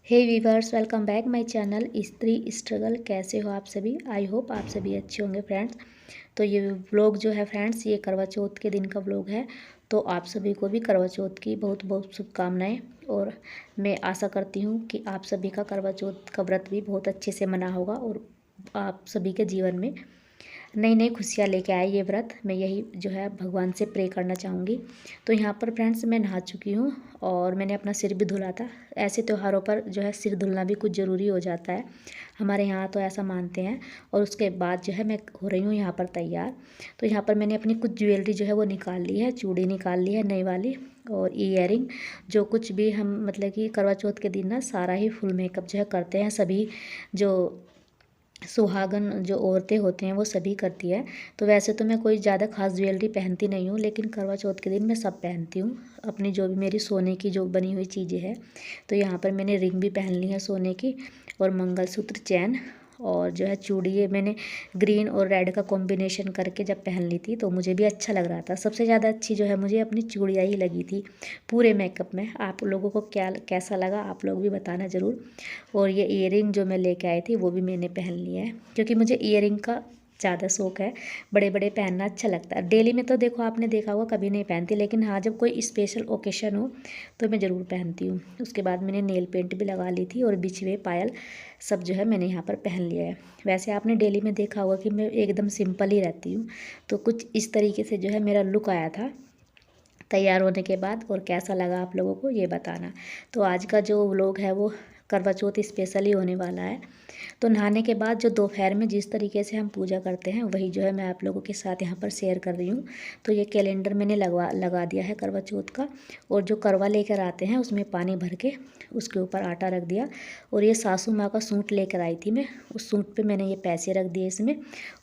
Hey viewers, welcome back my channel Stree struggle. कैसे हो आप सभी? आई होप आप सभी अच्छे होंगे फ्रेंड्स। तो ये व्लॉग जो है फ्रेंड्स, ये करवा चौथ के दिन का व्लॉग है। तो आप सभी को भी करवा चौथ की बहुत बहुत शुभकामनाएं। और मैं आशा करती हूँ कि आप सभी का करवा चौथ का व्रत भी बहुत अच्छे से मना होगा और आप सभी के जीवन में नई नई खुशियाँ लेके आए ये व्रत। मैं यही जो है भगवान से प्रे करना चाहूँगी। तो यहाँ पर फ्रेंड्स मैं नहा चुकी हूँ और मैंने अपना सिर भी धुला था। ऐसे त्योहारों पर जो है सिर धुलना भी कुछ ज़रूरी हो जाता है, हमारे यहाँ तो ऐसा मानते हैं। और उसके बाद जो है मैं हो रही हूँ यहाँ पर तैयार। तो यहाँ पर मैंने अपनी कुछ ज्वेलरी जो है वो निकाल ली है, चूड़ी निकाल ली है नई वाली, और ईयरिंग। जो कुछ भी हम मतलब कि करवा चौथ के दिन ना सारा ही फुल मेकअप जो है करते हैं सभी, जो सुहागन जो औरतें होती हैं वो सभी करती है। तो वैसे तो मैं कोई ज़्यादा खास ज्वेलरी पहनती नहीं हूँ, लेकिन करवा चौथ के दिन मैं सब पहनती हूँ अपनी जो भी मेरी सोने की जो बनी हुई चीज़ें हैं। तो यहाँ पर मैंने रिंग भी पहन ली है सोने की, और मंगलसूत्र, चैन, और जो है चूड़ी। ये मैंने ग्रीन और रेड का कॉम्बिनेशन करके जब पहन ली थी तो मुझे भी अच्छा लग रहा था। सबसे ज़्यादा अच्छी जो है मुझे अपनी चूड़ियाँ ही लगी थी पूरे मेकअप में। आप लोगों को क्या कैसा लगा आप लोग भी बताना ज़रूर। और ये ईयरिंग जो मैं लेके आई थी वो भी मैंने पहन लिया है, क्योंकि मुझे ईयरिंग का ज़्यादा शौक है। बड़े बड़े पहनना अच्छा लगता है। डेली में तो देखो आपने देखा होगा कभी नहीं पहनती, लेकिन हाँ जब कोई स्पेशल ओकेशन हो तो मैं ज़रूर पहनती हूँ। उसके बाद मैंने नेल पेंट भी लगा ली थी और बिछुए, पायल सब जो है मैंने यहाँ पर पहन लिया है। वैसे आपने डेली में देखा होगा कि मैं एकदम सिंपल ही रहती हूँ। तो कुछ इस तरीके से जो है मेरा लुक आया था तैयार होने के बाद। और कैसा लगा आप लोगों को ये बताना। तो आज का जो व्लॉग है वो करवा चौथ स्पेशल ही होने वाला है। तो नहाने के बाद जो दोपहर में जिस तरीके से हम पूजा करते हैं वही जो है मैं आप लोगों के साथ यहाँ पर शेयर कर रही हूँ। तो ये कैलेंडर मैंने लगा दिया है करवा चौथ का। और जो करवा लेकर आते हैं उसमें पानी भर के उसके ऊपर आटा रख दिया। और ये सासू माँ का सूट लेकर आई थी मैं, उस सूट पे मैंने ये पैसे रख दिए इसमें,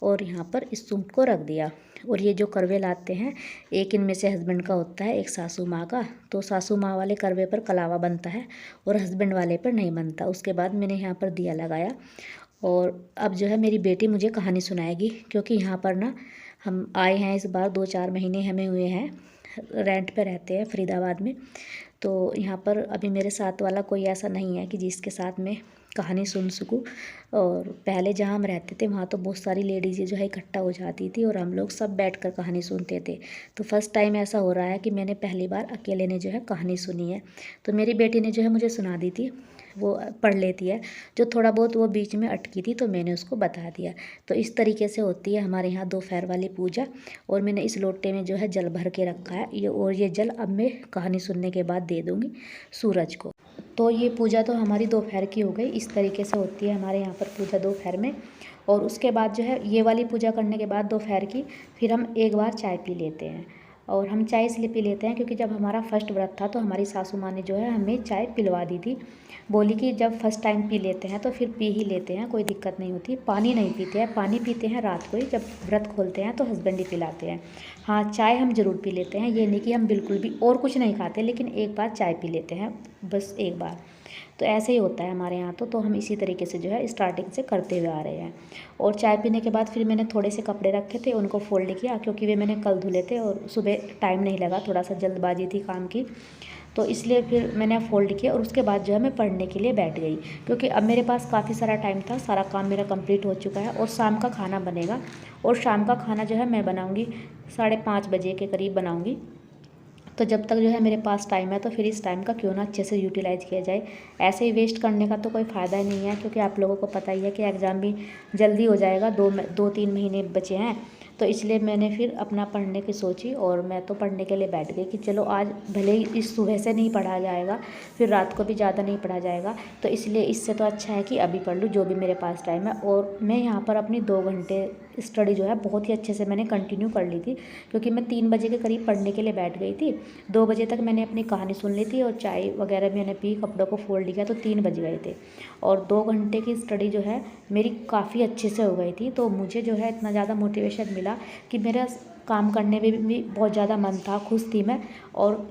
और यहाँ पर इस सूट को रख दिया। और ये जो करवे लाते हैं, एक इनमें से हस्बैंड का होता है, एक सासू माँ का। तो सासू माँ वाले करवे पर कलावा बनता है और हस्बैंड वाले पर नहीं बनता। उसके बाद मैंने यहाँ पर दिया लगाया। और अब जो है मेरी बेटी मुझे कहानी सुनाएगी, क्योंकि यहाँ पर ना हम आए हैं इस बार, 2-4 महीने हमें हुए हैं। रेंट पे रहते हैं फरीदाबाद में। तो यहाँ पर अभी मेरे साथ वाला कोई ऐसा नहीं है कि जिसके साथ मैं कहानी सुन सकूँ। और पहले जहाँ हम रहते थे वहाँ तो बहुत सारी लेडीज़ जो है इकट्ठा हो जाती थी और हम लोग सब बैठकर कहानी सुनते थे। तो फर्स्ट टाइम ऐसा हो रहा है कि मैंने पहली बार अकेले ने जो है कहानी सुनी है। तो मेरी बेटी ने जो है मुझे सुना दी थी, वो पढ़ लेती है। जो थोड़ा बहुत वो बीच में अटकी थी तो मैंने उसको बता दिया। तो इस तरीके से होती है हमारे यहाँ दोपहर वाली पूजा। और मैंने इस लोटे में जो है जल भर के रखा है ये, और ये जल अब मैं कहानी सुनने के बाद दे दूँगी सूरज को। तो ये पूजा तो हमारी दोपहर की हो गई। इस तरीके से होती है हमारे यहाँ पर पूजा दोपहर में। और उसके बाद जो है ये वाली पूजा करने के बाद दोपहर की फिर हम एक बार चाय पी लेते हैं। और हम चाय इसलिए पी लेते हैं क्योंकि जब हमारा फर्स्ट व्रत था तो हमारी सासू माँ ने जो है हमें चाय पिलवा दी थी। बोली कि जब फर्स्ट टाइम पी लेते हैं तो फिर पी ही लेते हैं, कोई दिक्कत नहीं होती। पानी नहीं पीते हैं, पानी पीते हैं रात को ही, जब व्रत खोलते हैं तो हस्बैंड ही पिलाते हैं। हाँ चाय हम ज़रूर पी लेते हैं, ये नहीं कि हम बिल्कुल भी और कुछ नहीं खाते, लेकिन एक बार चाय पी लेते हैं, बस एक बार। तो ऐसे ही होता है हमारे यहाँ तो हम इसी तरीके से जो है स्टार्टिंग से करते हुए आ रहे हैं। और चाय पीने के बाद फिर मैंने थोड़े से कपड़े रखे थे उनको फोल्ड किया, क्योंकि वे मैंने कल धुले थे और सुबह टाइम नहीं लगा, थोड़ा सा जल्दबाजी थी काम की, तो इसलिए फिर मैंने फ़ोल्ड किया। और उसके बाद जो है मैं पढ़ने के लिए बैठ गई, क्योंकि अब मेरे पास काफ़ी सारा टाइम था, सारा काम मेरा कंप्लीट हो चुका है। और शाम का खाना बनेगा, और शाम का खाना जो है मैं बनाऊँगी 5:30 बजे के करीब बनाऊँगी। तो जब तक जो है मेरे पास टाइम है तो फिर इस टाइम का क्यों ना अच्छे से यूटिलाइज़ किया जाए। ऐसे ही वेस्ट करने का तो कोई फ़ायदा ही नहीं है, क्योंकि आप लोगों को पता ही है कि एग्ज़ाम भी जल्दी हो जाएगा, 2-3 महीने बचे हैं। तो इसलिए मैंने फिर अपना पढ़ने की सोची और मैं तो पढ़ने के लिए बैठ गई कि चलो आज भले ही इस सुबह से नहीं पढ़ा जाएगा, फिर रात को भी ज़्यादा नहीं पढ़ा जाएगा, तो इसलिए इससे तो अच्छा है कि अभी पढ़ लूँ जो भी मेरे पास टाइम है। और मैं यहाँ पर अपनी 2 घंटे स्टडी जो है बहुत ही अच्छे से मैंने कंटिन्यू कर ली थी, क्योंकि मैं 3 बजे के करीब पढ़ने के लिए बैठ गई थी। 2 बजे तक मैंने अपनी कहानी सुन ली थी और चाय वगैरह मैंने पी, कपड़ों को फोल्ड किया, तो 3 बज गए थे। और 2 घंटे की स्टडी जो है मेरी काफ़ी अच्छे से हो गई थी। तो मुझे जो है इतना ज़्यादा मोटिवेशन मिला कि मेरा काम करने में भी बहुत ज़्यादा मन था, खुश थी मैं। और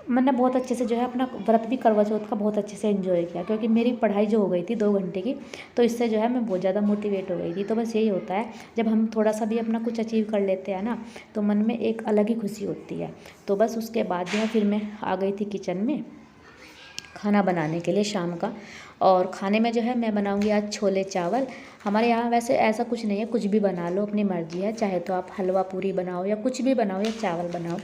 मैंने बहुत अच्छे से जो है अपना व्रत भी करवा चौथ का बहुत अच्छे से एंजॉय किया, क्योंकि मेरी पढ़ाई जो हो गई थी 2 घंटे की, तो इससे जो है मैं बहुत ज़्यादा मोटिवेट हो गई थी। तो बस यही होता है, जब हम थोड़ा सा भी अपना कुछ अचीव कर लेते हैं ना, तो मन में एक अलग ही खुशी होती है। तो बस उसके बाद जो है फिर मैं आ गई थी किचन में खाना बनाने के लिए शाम का। और खाने में जो है मैं बनाऊंगी आज छोले चावल। हमारे यहाँ वैसे ऐसा कुछ नहीं है, कुछ भी बना लो, अपनी मर्जी है, चाहे तो आप हलवा पूरी बनाओ या कुछ भी बनाओ या चावल बनाओ।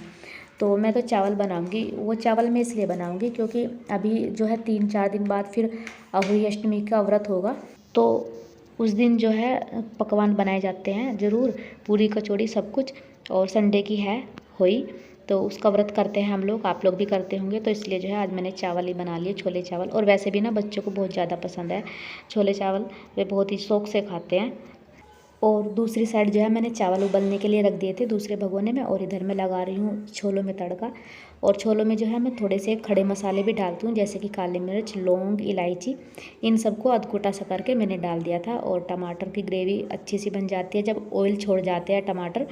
तो मैं तो चावल बनाऊंगी। वो चावल मैं इसलिए बनाऊंगी क्योंकि अभी जो है 3-4 दिन बाद फिर अहोई अष्टमी का व्रत होगा, तो उस दिन जो है पकवान बनाए जाते हैं ज़रूर, पूरी कचौड़ी सब कुछ। और संडे की है होई, तो उसका व्रत करते हैं हम लोग, आप लोग भी करते होंगे, तो इसलिए जो है आज मैंने चावल ही बना लिए, छोले चावल। और वैसे भी ना बच्चों को बहुत ज़्यादा पसंद है छोले चावल, वे बहुत ही शौक़ से खाते हैं। और दूसरी साइड जो है मैंने चावल उबलने के लिए रख दिए थे दूसरे भगोने में, और इधर मैं लगा रही हूँ छोलों में तड़का। और छोलों में जो है मैं थोड़े से खड़े मसाले भी डालती हूँ, जैसे कि काली मिर्च, लौंग, इलायची, इन सबको अधकूटा सा करके मैंने डाल दिया था। और टमाटर की ग्रेवी अच्छी सी बन जाती है जब ऑयल छोड़ जाते हैं टमाटर,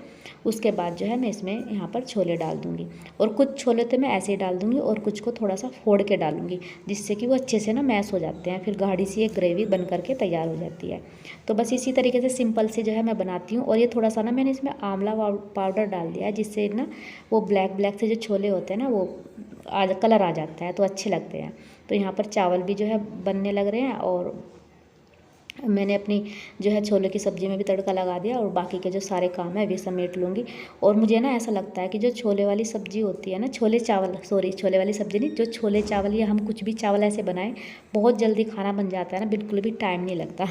उसके बाद जो है मैं इसमें यहाँ पर छोले डाल दूँगी। और कुछ छोले तो मैं ऐसे ही डाल दूँगी और कुछ को थोड़ा सा फोड़ के डालूँगी, जिससे कि वो अच्छे से ना मैश हो जाते हैं, फिर गाढ़ी सी एक ग्रेवी बन करके तैयार हो जाती है। तो बस इसी तरीके से सिंपल से जो है मैं बनाती हूँ। और ये थोड़ा सा ना मैंने इसमें आंवला पाउडर डाल दिया है, जिससे ना वो ब्लैक ब्लैक से जो छोले होते हैं ना वो कलर आ जाता है, तो अच्छे लगते हैं। तो यहाँ पर चावल भी जो है बनने लग रहे हैं, और मैंने अपनी जो है छोले की सब्ज़ी में भी तड़का लगा दिया, और बाकी के जो सारे काम है वे समेट लूँगी। और मुझे ना ऐसा लगता है कि जो छोले वाली सब्ज़ी होती है ना, छोले चावल, सॉरी छोले वाली सब्ज़ी नहीं, जो छोले चावल या हम कुछ भी चावल ऐसे बनाएं, बहुत जल्दी खाना बन जाता है ना, बिल्कुल भी टाइम नहीं लगता।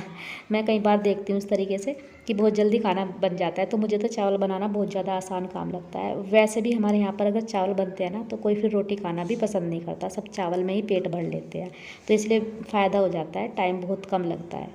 मैं कई बार देखती हूँ इस तरीके से कि बहुत जल्दी खाना बन जाता है, तो मुझे तो चावल बनाना बहुत ज़्यादा आसान काम लगता है। वैसे भी हमारे यहाँ पर अगर चावल बनते हैं ना, तो कोई फिर रोटी खाना भी पसंद नहीं करता, सब चावल में ही पेट भर लेते हैं, तो इसलिए फ़ायदा हो जाता है, टाइम बहुत कम लगता है।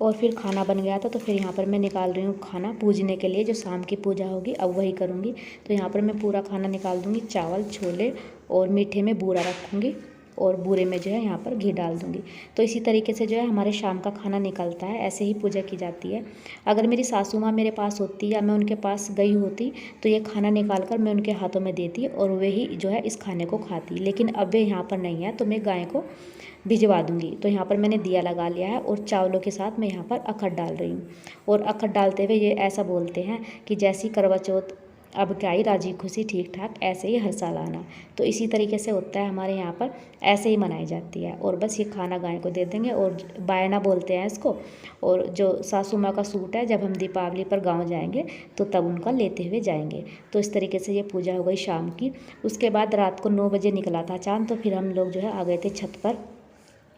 और फिर खाना बन गया था, तो फिर यहाँ पर मैं निकाल रही हूँ खाना पूजने के लिए, जो शाम की पूजा होगी अब वही करूँगी। तो यहाँ पर मैं पूरा खाना निकाल दूँगी, चावल, छोले, और मीठे में बूरा रखूँगी, और बूरे में जो है यहाँ पर घी डाल दूँगी। तो इसी तरीके से जो है हमारे शाम का खाना निकलता है, ऐसे ही पूजा की जाती है। अगर मेरी सासू माँ मेरे पास होती या मैं उनके पास गई होती, तो ये खाना निकाल कर मैं उनके हाथों में देती और वे ही जो है इस खाने को खाती। लेकिन अब वे यहाँ पर नहीं है, तो मैं गाय को भिजवा दूँगी। तो यहाँ पर मैंने दिया लगा लिया है, और चावलों के साथ मैं यहाँ पर अखट डाल रही हूँ। और अखट डालते हुए ये ऐसा बोलते हैं कि जैसी करवा चौथ अब क्या ही राजी खुशी ठीक ठाक, ऐसे ही हर साल आना। तो इसी तरीके से होता है हमारे यहाँ पर, ऐसे ही मनाई जाती है। और बस ये खाना गाय को दे देंगे, और बायना बोलते हैं इसको। और जो सासू माँ का सूट है, जब हम दीपावली पर गाँव जाएंगे तो तब उनका लेते हुए जाएंगे। तो इस तरीके से ये पूजा हो गई शाम की। उसके बाद रात को 9 बजे निकला था चाँद, तो फिर हम लोग जो है आ गए थे छत पर,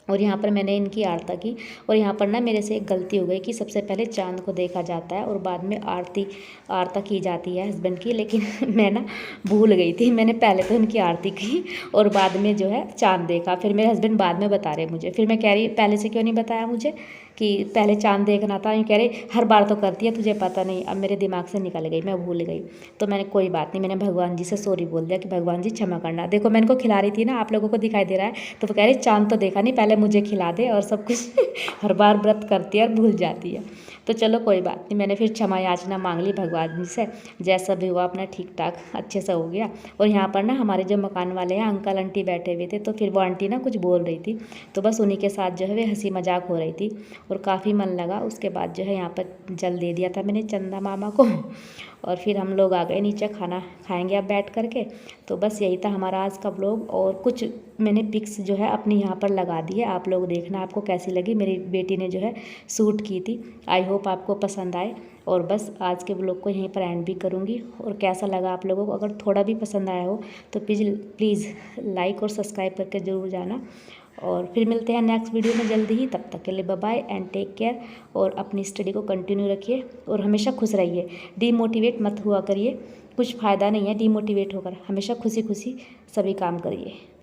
और यहाँ पर मैंने इनकी आरती की। और यहाँ पर ना मेरे से एक गलती हो गई कि सबसे पहले चाँद को देखा जाता है और बाद में आरती की जाती है हस्बैंड की, लेकिन मैं ना भूल गई थी। मैंने पहले तो इनकी आरती की और बाद में जो है चाँद देखा। फिर मेरे हस्बैंड बाद में बता रहे मुझे, फिर मैं कह रही पहले से क्यों नहीं बताया मुझे कि पहले चाँद देखना था। यूँ कह रहे हर बार तो करती है, तुझे पता नहीं। अब मेरे दिमाग से निकल गई, मैं भूल गई। तो मैंने कोई बात नहीं, मैंने भगवान जी से सॉरी बोल दिया कि भगवान जी क्षमा करना। देखो मैं इनको खिला रही थी ना, आप लोगों को दिखाई दे रहा है, तो वो कह रही चाँद तो देखा नहीं, पहले मुझे खिला दे, और सब कुछ हर बार व्रत करती है और भूल जाती है। तो चलो कोई बात नहीं, मैंने फिर क्षमा याचना मांग ली भगवान जी से। जैसा भी हुआ अपना ठीक ठाक अच्छे से हो गया। और यहाँ पर ना हमारे जो मकान वाले हैं अंकल आंटी बैठे हुए थे, तो फिर वो आंटी ना कुछ बोल रही थी, तो बस उन्हीं के साथ जो है वे हंसी मजाक हो रही थी, और काफ़ी मन लगा। उसके बाद जो है यहाँ पर जल दे दिया था मैंने चंदा मामा को, और फिर हम लोग आ गए नीचे, खाना खाएंगे अब बैठ करके। तो बस यही था हमारा आज का व्लॉग। और कुछ मैंने पिक्स जो है अपनी यहाँ पर लगा दी है, आप लोग देखना आपको कैसी लगी। मेरी बेटी ने जो है शूट की थी, आई होप आपको पसंद आए। और बस आज के व्लॉग को यहीं पर एंड भी करूँगी। और कैसा लगा आप लोगों को, अगर थोड़ा भी पसंद आया हो तो प्लीज़ लाइक और सब्सक्राइब करके ज़रूर जाना। और फिर मिलते हैं नेक्स्ट वीडियो में जल्दी ही, तब तक के लिए bye bye and take care. और अपनी स्टडी को कंटिन्यू रखिए और हमेशा खुश रहिए, डीमोटिवेट मत हुआ करिए, कुछ फ़ायदा नहीं है डीमोटिवेट होकर, हमेशा खुशी खुशी सभी काम करिए।